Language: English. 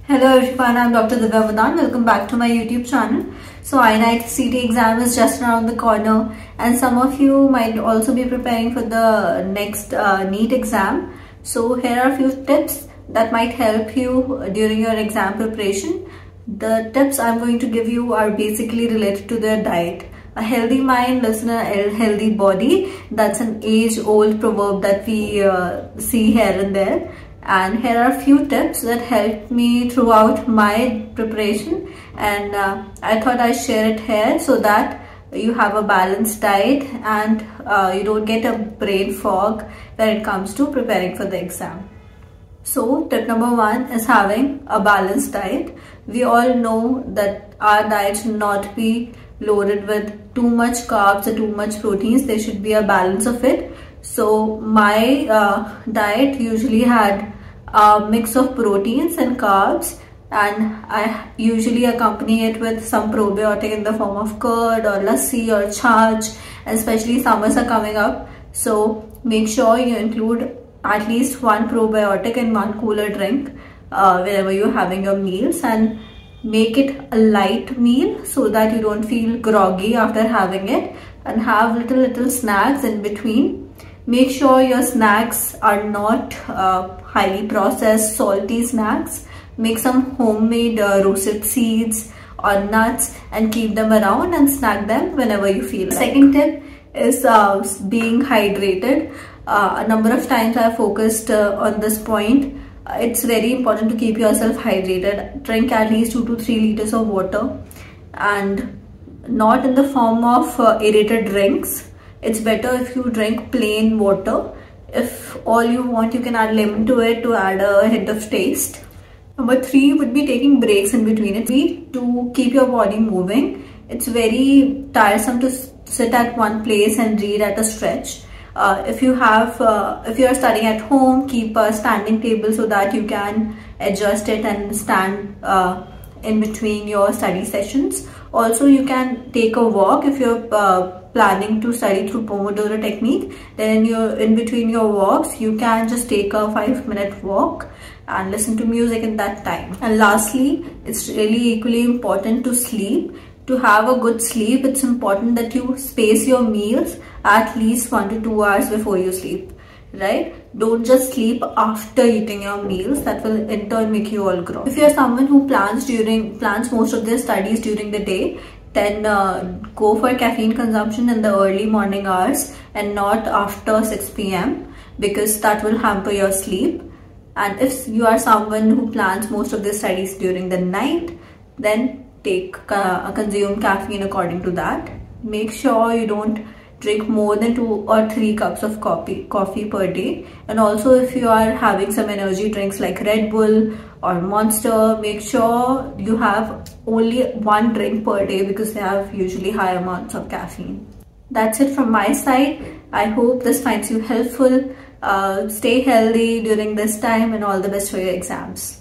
Hello everyone, I'm Dr. Divya Vadan. Welcome back to my YouTube channel. So NEET CT exam is just around the corner and some of you might also be preparing for the next NEET exam. So here are a few tips that might help you during your exam preparation. The tips I'm going to give you are basically related to their diet. A healthy mind lives in a healthy body. That's an age-old proverb that we see here and there. And here are a few tips that helped me throughout my preparation, and I thought I'd share it here so that you have a balanced diet and you don't get a brain fog when it comes to preparing for the exam. So tip number one is having a balanced diet. We all know that our diet should not be loaded with too much carbs or too much proteins. There should be a balance of it. So my diet usually had a mix of proteins and carbs, and I usually accompany it with some probiotic in the form of curd or lassi or chach, and especially summers are coming up, so make sure you include at least one probiotic in one cooler drink whenever you're having your meals, and make it a light meal so that you don't feel groggy after having it, and have little snacks in between. Make sure your snacks are not highly processed, salty snacks. Make some homemade roasted seeds or nuts and keep them around and snack them whenever you feel like. Second tip is being hydrated. A number of times I have focused on this point. It's very important to keep yourself hydrated. Drink at least 2 to 3 liters of water, and not in the form of aerated drinks. It's better if you drink plain water. If all you want, you can add lemon to it to add a hint of taste. Number 3 would be taking breaks in between. It's to keep your body moving. It's very tiresome to sit at one place and read at a stretch. If you are studying at home, keep a standing table so that you can adjust it and stand in between your study sessions. Also, you can take a walk if you're planning to study through Pomodoro technique. Then in between your walks, you can just take a 5-minute walk and listen to music in that time. And lastly, it's really equally important to sleep. To have a good sleep, it's important that you space your meals at least 1 to 2 hours before you sleep, right? Don't just sleep after eating your meals. That will in turn make you all groggy. If you're someone who plans most of their studies during the day, then go for caffeine consumption in the early morning hours and not after 6 p.m. because that will hamper your sleep. And if you are someone who plans most of their studies during the night, then consume caffeine according to that. Make sure you don't drink more than 2 or 3 cups of coffee per day. And also, if you are having some energy drinks like Red Bull or Monster, make sure you have only 1 drink per day because they have usually high amounts of caffeine. That's it from my side. I hope this finds you helpful. Stay healthy during this time and all the best for your exams.